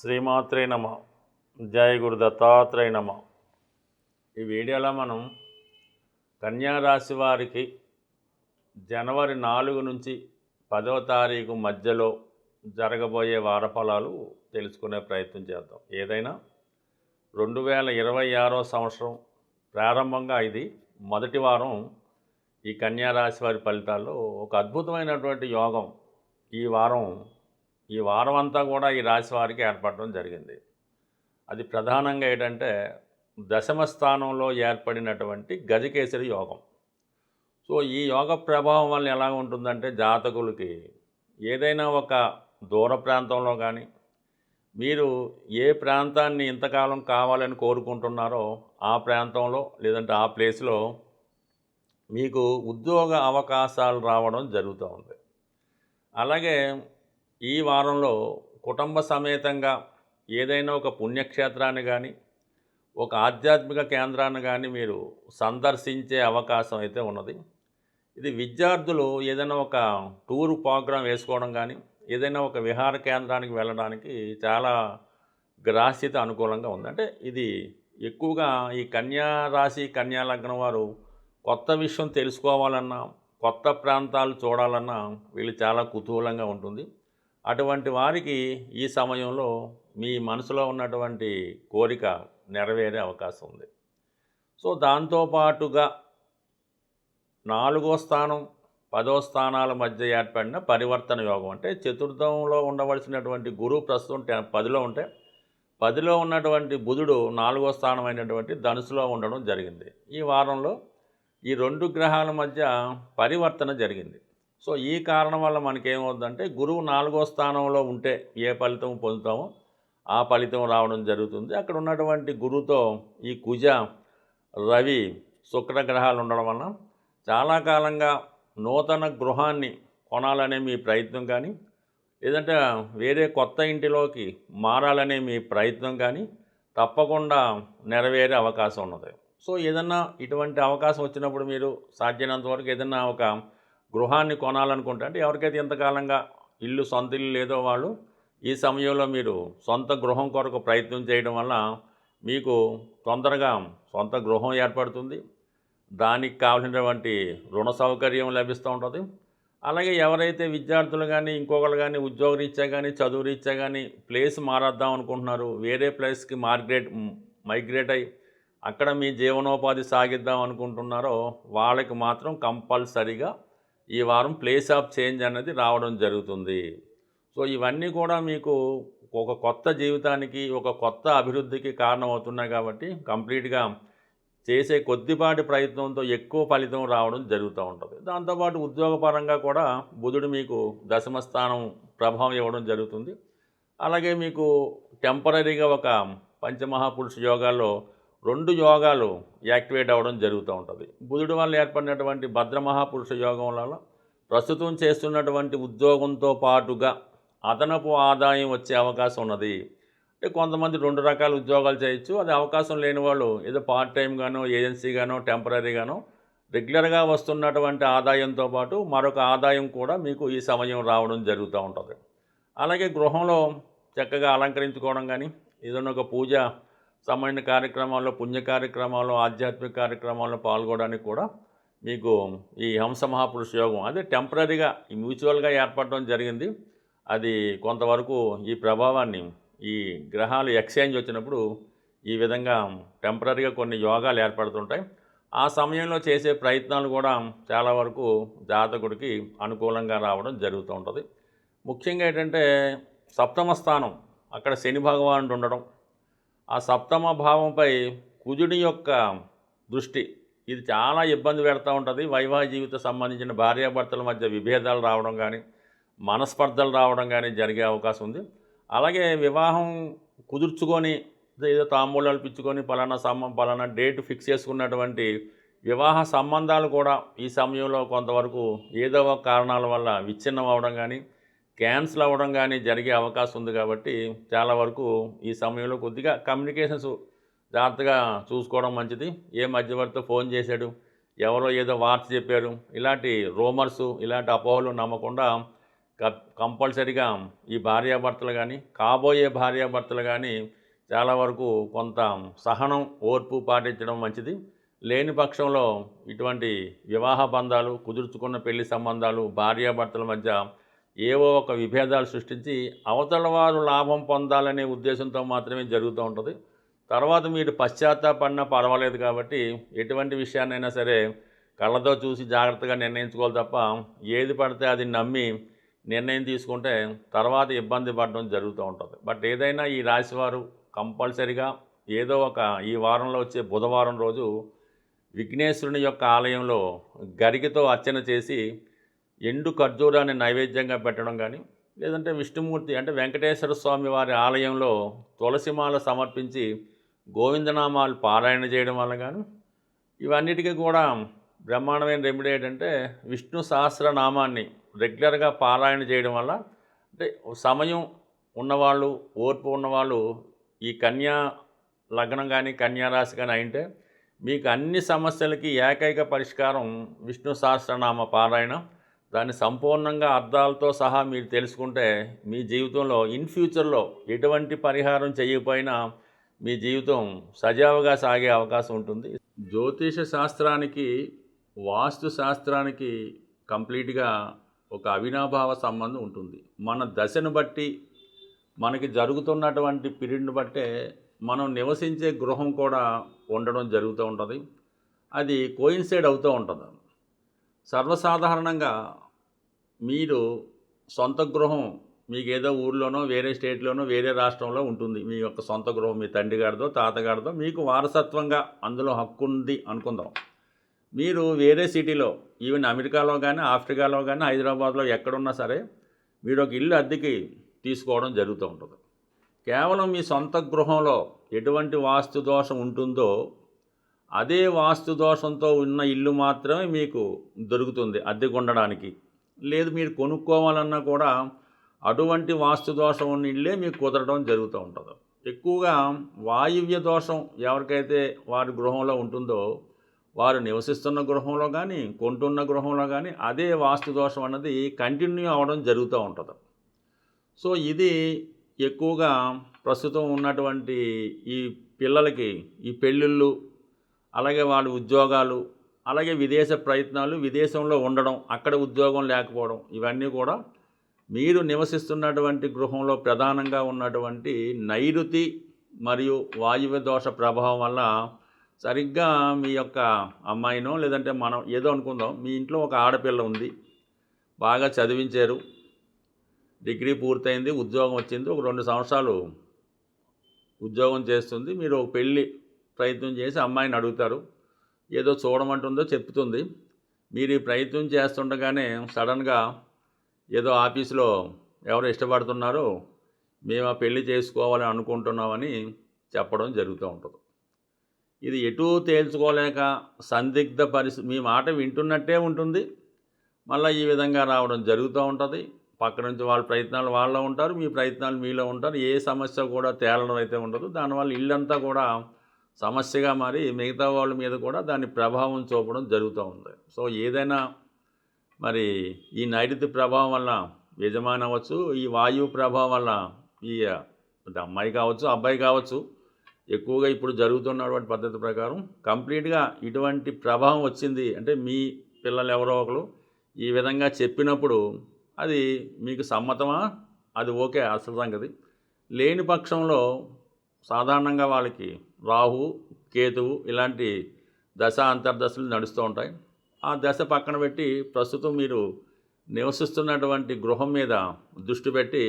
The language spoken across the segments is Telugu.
శ్రీమాత్రే నమ. జయ గురు దత్తాత్రేయ నమ. ఈ వీడియోలో మనం కన్యా రాశి వారికి జనవరి 4 నుంచి 10వ తారీఖు మధ్యలో జరగబోయే వార ఫలాలు తెలుసుకునే ప్రయత్నం చేద్దాం. ఏదైనా 2026వ సంవత్సరం ప్రారంభంగా ఇది మొదటి వారం. ఈ కన్యా రాశి వారి ఫలితాల్లో ఒక అద్భుతమైనటువంటి యోగం ఈ వారం అంతా కూడా ఈ రాశి వారికి ఏర్పడడం జరిగింది. అది ప్రధానంగా ఏంటంటే దశమ స్థానంలో ఏర్పడినటువంటి గజకేసరి యోగం. సో ఈ యోగ ప్రభావం వల్ల ఎలా ఉంటుందంటే జాతకులకి ఏదైనా ఒక దూర ప్రాంతంలో కానీ మీరు ఏ ప్రాంతాన్ని ఇంతకాలం కావాలని కోరుకుంటున్నారో ఆ ప్రాంతంలో లేదంటే ఆ ప్లేస్లో మీకు ఉద్యోగ అవకాశాలు రావడం జరుగుతూ ఉంది. అలాగే ఈ వారంలో కుటుంబ సమేతంగా ఏదైనా ఒక పుణ్యక్షేత్రాన్ని కానీ ఒక ఆధ్యాత్మిక కేంద్రాన్ని కానీ మీరు సందర్శించే అవకాశం అయితే ఉన్నది. ఇది విద్యార్థులు ఏదైనా ఒక టూర్ ప్రోగ్రాం వేసుకోవడం కానీ ఏదైనా ఒక విహార కేంద్రానికి వెళ్ళడానికి చాలా గ్రాహ్యత అనుకూలంగా ఉంది. అంటే ఇది ఎక్కువగా ఈ కన్యా రాశి కన్యా లగ్నం వారు కొత్త విషయం తెలుసుకోవాలన్నా కొత్త ప్రాంతాలు చూడాలన్నా వీళ్ళు చాలా కుతూహలంగా ఉంటుంది. అటువంటి వారికి ఈ సమయంలో మీ మనసులో ఉన్నటువంటి కోరిక నెరవేరే అవకాశం ఉంది. సో దాంతోపాటుగా 4వ స్థానం 10వ స్థానాల మధ్య ఏర్పడిన పరివర్తన యోగం, అంటే చతుర్థంలో ఉండవలసినటువంటి గురువు ప్రస్తుతం 10లో ఉంటే 10లో ఉన్నటువంటి బుధుడు 4వ స్థానం అయినటువంటి ధనుసులో ఉండడం జరిగింది. ఈ వారంలో ఈ 2 గ్రహాల మధ్య పరివర్తన జరిగింది. సో ఈ కారణం వల్ల మనకేమవుతుందంటే గురువు 4వ స్థానంలో ఉంటే ఏ ఫలితం పొందుతామో ఆ ఫలితం రావడం జరుగుతుంది. అక్కడ ఉన్నటువంటి గురువుతో ఈ కుజ రవి శుక్ర గ్రహాలు ఉండడం వలన చాలా కాలంగా నూతన గృహాన్ని కొనాలనే మీ ప్రయత్నం కానీ లేదంటే వేరే కొత్త ఇంటిలోకి మారాలనే మీ ప్రయత్నం కానీ తప్పకుండా నెరవేరే అవకాశం ఉన్నది. సో ఏదన్నా ఇటువంటి అవకాశం వచ్చినప్పుడు మీరు సాధ్యమైనంత వరకు ఏదన్నా ఒక గృహాన్ని కొనాలనుకుంటే, అంటే ఎవరికైతే ఇంతకాలంగా సొంత ఇల్లు లేదో వాళ్ళు ఈ సమయంలో మీరు సొంత గృహం కొరకు ప్రయత్నం చేయడం వల్ల మీకు తొందరగా సొంత గృహం ఏర్పడుతుంది. దానికి కావాల్సినటువంటి రుణ సౌకర్యం లభిస్తూ ఉంటుంది. అలాగే ఎవరైతే విద్యార్థులు కానీ ఇంకొకరు కానీ ఉద్యోగరీత్యా కానీ చదువు రీత్యా కానీ ప్లేస్ మారద్దాం అనుకుంటున్నారు, వేరే ప్లేస్కి మైగ్రేట్ అయ్యి అక్కడ మీ జీవనోపాధి సాగిద్దాం అనుకుంటున్నారో వాళ్ళకి మాత్రం కంపల్సరీగా ఈ వారం ప్లేస్ ఆఫ్ చేంజ్ అనేది రావడం జరుగుతుంది. సో ఇవన్నీ కూడా మీకు ఒక కొత్త జీవితానికి ఒక కొత్త అభివృద్ధికి కారణమవుతున్నాయి కాబట్టి కంప్లీట్గా చేసే కొద్దిపాటి ప్రయత్నంతో ఎక్కువ ఫలితం రావడం జరుగుతూ ఉంటుంది. దాంతోపాటు ఉద్యోగపరంగా కూడా బుధుడు మీకు దశమ స్థానం ప్రభావం ఇవ్వడం జరుగుతుంది. అలాగే మీకు టెంపరీగా ఒక పంచమహాపురుష యోగాల్లో 2 యోగాలు యాక్టివేట్ అవ్వడం జరుగుతూ ఉంటుంది. బుధుడు వల్ల ఏర్పడినటువంటి భద్రమహాపురుష యోగం వల్ల ప్రస్తుతం చేస్తున్నటువంటి ఉద్యోగంతో పాటుగా అదనపు ఆదాయం వచ్చే అవకాశం ఉన్నది. అంటే కొంతమంది 2 రకాల ఉద్యోగాలు చేయొచ్చు. అది అవకాశం లేని వాళ్ళు ఏదో పార్ట్ టైంగానో ఏజెన్సీగానో టెంపరీగానో రెగ్యులర్గా వస్తున్నటువంటి ఆదాయంతో పాటు మరొక ఆదాయం కూడా మీకు ఈ సమయం రావడం జరుగుతూ ఉంటుంది. అలాగే గృహంలో చక్కగా అలంకరించుకోవడం కానీ ఏదైనా ఒక పూజ సంబంధించిన కార్యక్రమాల్లో పుణ్య కార్యక్రమాల్లో ఆధ్యాత్మిక కార్యక్రమాల్లో పాల్గొనడానికి కూడా మీకు ఈ హంస మహాపురుష యోగం అదే టెంపరీగా ఈ మ్యూచువల్గా ఏర్పడడం జరిగింది. అది కొంతవరకు ఈ ప్రభావాన్ని ఈ గ్రహాలు ఎక్స్చేంజ్ వచ్చినప్పుడు ఈ విధంగా టెంపరీగా కొన్ని యోగాలు ఏర్పడుతుంటాయి. ఆ సమయంలో చేసే ప్రయత్నాలు కూడా చాలా వరకు జాతకుడికి అనుకూలంగా రావడం జరుగుతూ ఉంటుంది. ముఖ్యంగా ఏంటంటే సప్తమ స్థానం అక్కడ శని భగవానుడు ఉండడం, ఆ సప్తమ భావంపై కుజుడి యొక్క దృష్టి ఇది చాలా ఇబ్బంది పెడతా ఉంటుంది. వైవాహిక జీవితం సంబంధించిన భార్యాభర్తల మధ్య విభేదాలు రావడం కానీ మనస్పర్ధలు రావడం కానీ జరిగే అవకాశం ఉంది. అలాగే వివాహం కుదుర్చుకొని ఏదో తాంబూలాలు పిచ్చుకొని పలానా డేట్ ఫిక్స్ చేసుకున్నటువంటి వివాహ సంబంధాలు కూడా ఈ సమయంలో కొంతవరకు ఏదో ఒక కారణాల వల్ల విచ్ఛిన్నం అవ్వడం కానీ క్యాన్సిల్ అవ్వడం కానీ జరిగే అవకాశం ఉంది. కాబట్టి చాలా వరకు ఈ సమయంలో కొద్దిగా కమ్యూనికేషన్స్ జాగ్రత్తగా చూసుకోవడం మంచిది. ఏ మధ్యవర్తితో ఫోన్ చేశాడు, ఎవరో ఏదో వార్త చెప్పారు, ఇలాంటి రూమర్సు ఇలాంటి అపోహలు నమ్మకుండా కంపల్సరిగా ఈ భార్యాభర్తలు కానీ కాబోయే భార్యాభర్తలు కానీ చాలా వరకు కొంత సహనం ఓర్పు పాటించడం మంచిది. లేని పక్షంలో ఇటువంటి వివాహ బంధాలు, కుదుర్చుకున్న పెళ్లి సంబంధాలు, భార్యాభర్తల మధ్య ఏవో ఒక విభేదాలు సృష్టించి అవతల వారు లాభం పొందాలనే ఉద్దేశంతో మాత్రమే జరుగుతూ ఉంటుంది. తర్వాత మీరు పశ్చాత్తాపడినా పర్వాలేదు కాబట్టి ఎటువంటి విషయాన్నైనా సరే కళ్ళతో చూసి జాగ్రత్తగా నిర్ణయించుకోవాలి తప్ప ఏది పడితే అది నమ్మి నిర్ణయం తీసుకుంటే తర్వాత ఇబ్బంది పడడం జరుగుతూ ఉంటుంది. బట్ ఏదైనా ఈ రాశివారు కంపల్సరిగా ఏదో ఒక ఈ వారంలో వచ్చే బుధవారం రోజు విఘ్నేశ్వరుని యొక్క ఆలయంలో గరికతో అర్చన చేసి ఎండు ఖర్జూరాన్ని నైవేద్యంగా పెట్టడం కానీ, లేదంటే విష్ణుమూర్తి అంటే వెంకటేశ్వర స్వామి వారి ఆలయంలో తులసిమాల సమర్పించి గోవిందనామాలు పారాయణ చేయడం వల్ల కానీ, ఇవన్నిటికీ కూడా బ్రహ్మాండమైన రెమెడీ ఏంటంటే విష్ణు సహస్రనామాన్ని రెగ్యులర్గా పారాయణ చేయడం వల్ల, అంటే సమయం ఉన్నవాళ్ళు, ఓర్పు ఉన్నవాళ్ళు ఈ కన్యా లగ్నం కానీ కన్యా రాశి కానీ అయింటే మీకు అన్ని సమస్యలకి ఏకైక పరిష్కారం విష్ణు సహస్రనామ పారాయణ. దాన్ని సంపూర్ణంగా అర్థాలతో సహా మీరు తెలుసుకుంటే మీ జీవితంలో ఇన్ ఫ్యూచర్లో ఎటువంటి పరిహారం చేయకపోయినా మీ జీవితం సజావుగా సాగే అవకాశం ఉంటుంది. జ్యోతిష శాస్త్రానికి వాస్తు శాస్త్రానికి కంప్లీట్గా ఒక అవినాభావ సంబంధం ఉంటుంది. మన దశను బట్టి, మనకి జరుగుతున్నటువంటి పీరియడ్ని బట్టే మనం నివసించే గృహం కూడా ఉండడం జరుగుతూ ఉంటుంది. అది కోయిన్సైడ్ అవుతూ ఉంటుంది. సర్వసాధారణంగా మీరు సొంత గృహం మీకు ఏదో ఊర్లోనో వేరే స్టేట్లోనో వేరే రాష్ట్రంలో ఉంటుంది. మీ యొక్క సొంత గృహం మీ తండ్రి గారిదో తాతగారిదో మీకు వారసత్వంగా అందులో హక్కు ఉంది అనుకుందాం. మీరు వేరే సిటీలో ఈవెన్ అమెరికాలో కానీ ఆఫ్రికాలో కానీ హైదరాబాద్లో ఎక్కడున్నా సరే మీరు ఒక ఇల్లు అద్దెకి తీసుకోవడం జరుగుతూ ఉంటుంది. కేవలం మీ సొంత గృహంలో ఎటువంటి వాస్తు దోషం ఉంటుందో అదే వాస్తు దోషంతో ఉన్న ఇల్లు మాత్రమే మీకు దొరుకుతుంది అద్దెకు ఉండడానికి. లేదు మీరు కొనుక్కోవాలన్నా కూడా అటువంటి వాస్తు దోషం ఉన్న ఇల్లే మీకు కుదరడం జరుగుతూ ఉంటుంది. ఎక్కువగా వాయువ్య దోషం ఎవరికైతే వారి గృహంలో ఉంటుందో వారు నివసిస్తున్న గృహంలో కానీ కొంటున్న గృహంలో కానీ అదే వాస్తు దోషం అన్నది కంటిన్యూ అవ్వడం జరుగుతూ ఉంటుంది. సో ఇది ఎక్కువగా ప్రస్తుతం ఉన్నటువంటి ఈ పిల్లలకి ఈ పెళ్ళిళ్ళు, అలాగే వాళ్ళ ఉద్యోగాలు, అలాగే విదేశ ప్రయత్నాలు, విదేశంలో ఉండడం, అక్కడ ఉద్యోగం లేకపోవడం, ఇవన్నీ కూడా మీరు నివసిస్తున్నటువంటి గృహంలో ప్రధానంగా ఉన్నటువంటి నైరుతి మరియు వాయువ్య దోష ప్రభావం వల్ల సరిగ్గా మీ యొక్క అమ్మాయినో లేదంటే మనం ఏదో అనుకుందాం, మీ ఇంట్లో ఒక ఆడపిల్ల ఉంది, బాగా చదివించారు, డిగ్రీ పూర్తయింది, ఉద్యోగం వచ్చింది, ఒక 2 సంవత్సరాలు ఉద్యోగం చేస్తుంది. మీరు ఒక పెళ్ళి ప్రయత్నం చేసి అమ్మాయిని అడుగుతారు, ఏదో చూడమంటుందో చెప్తుంది. మీరు ఈ ప్రయత్నం చేస్తుండగానే సడన్గా ఏదో ఆఫీసులో ఎవరు ఇష్టపడుతున్నారో మేము ఆ పెళ్లి చేసుకోవాలని అనుకుంటున్నామని చెప్పడం జరుగుతూ ఉంటుంది. ఇది ఎటూ తేల్చుకోలేక సందిగ్ధ పరిస్థితి, మీ మాట వింటున్నట్టే ఉంటుంది, మళ్ళీ ఈ విధంగా రావడం జరుగుతూ ఉంటుంది. పక్క నుంచి వాళ్ళ ప్రయత్నాలు వాళ్ళలో ఉంటారు, మీ ప్రయత్నాలు మీలో ఉంటారు. ఏ సమస్య కూడా తేలడం అయితే ఉండదు. దానివల్ల ఇల్లంతా కూడా సమస్యగా మారి మిగతా వాళ్ళ మీద కూడా దాని ప్రభావం చూపడం జరుగుతూ ఉంది. సో ఏదైనా మరి ఈ నైరుతి ప్రభావం వల్ల యజమాని అవ్వచ్చు, ఈ వాయువు ప్రభావం వల్ల ఈ అమ్మాయి కావచ్చు అబ్బాయి కావచ్చు, ఎక్కువగా ఇప్పుడు జరుగుతున్నటువంటి పద్ధతి ప్రకారం కంప్లీట్గా ఇటువంటి ప్రభావం వచ్చింది అంటే మీ పిల్లలు ఎవరో ఒకరు ఈ విధంగా చెప్పినప్పుడు అది మీకు సమ్మతమా, అది ఓకే అసలు సంగతి. లేని పక్షంలో సాధారణంగా వాళ్ళకి రాహు, కేతువు ఇలాంటి దశ అంతర్దశలు నడుస్తూ ఉంటాయి. ఆ దశ పక్కన పెట్టి ప్రస్తుతం మీరు నివసిస్తున్నటువంటి గృహం మీద దృష్టి పెట్టి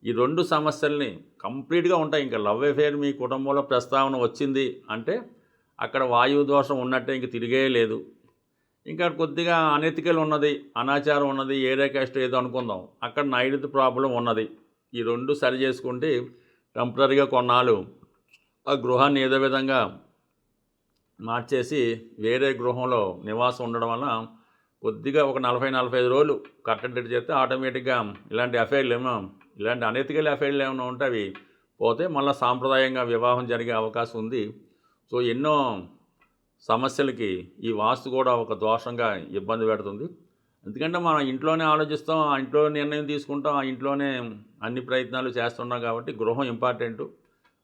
ఈ 2 సమస్యల్ని కంప్లీట్గా ఉంటాయి. ఇంకా లవ్ అఫేర్ మీ కుటుంబంలో ప్రస్తావన వచ్చింది అంటే అక్కడ వాయువు దోషం ఉన్నట్టే, ఇంక తిరిగే లేదు. ఇంకా కొద్దిగా అనెతికల్ ఉన్నది, అనాచారం ఉన్నది, ఏరియా క్యాస్ట్ ఏదో అనుకుందాం, అక్కడ నైరుతి ప్రాబ్లం ఉన్నది. ఈ 2 సరి చేసుకుంటే టెంపరీగా కొన్నాళ్ళు ఆ గృహాన్ని ఏదో విధంగా మార్చేసి వేరే గృహంలో నివాసం ఉండడం వల్ల కొద్దిగా ఒక 40-45 రోజులు కట్టడి చేస్తే ఆటోమేటిక్గా ఇలాంటి అఫైర్లు ఇలాంటి అనెతికల్ అఫైర్లు ఏమైనా ఉంటే అవి పోతే మళ్ళీ సాంప్రదాయంగా వివాహం జరిగే అవకాశం ఉంది. సో ఎన్నో సమస్యలకి ఈ వాస్తు కూడా ఒక దోషంగా ఇబ్బంది పెడుతుంది. ఎందుకంటే మనం ఇంట్లోనే ఆలోచిస్తాం, ఆ ఇంట్లో నిర్ణయం తీసుకుంటాం, ఆ ఇంట్లోనే అన్ని ప్రయత్నాలు చేస్తున్నాం కాబట్టి గృహం ఇంపార్టెంటు.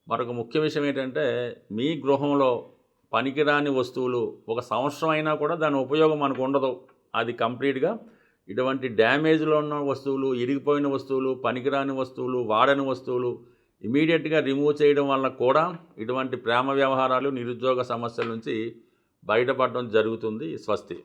మరొక ముఖ్య విషయం ఏంటంటే, మీ గృహంలో పనికిరాని వస్తువులు ఒక సంవత్సరం అయినా కూడా దాని ఉపయోగం మనకు ఉండదు. అది కంప్లీట్‌గా ఇటువంటి డ్యామేజ్‌లో ఉన్న వస్తువులు, ఇరిగిపోయిన వస్తువులు, పనికిరాని వస్తువులు, వాడని వస్తువులు ఇమ్మీడియట్‌గా రిమూవ్ చేయడం వల్ల కూడా ఇటువంటి ప్రేమ వ్యవహారాలు, నిరుద్యోగ సమస్యల నుంచి బయటపడడం జరుగుతుంది. స్వస్తి.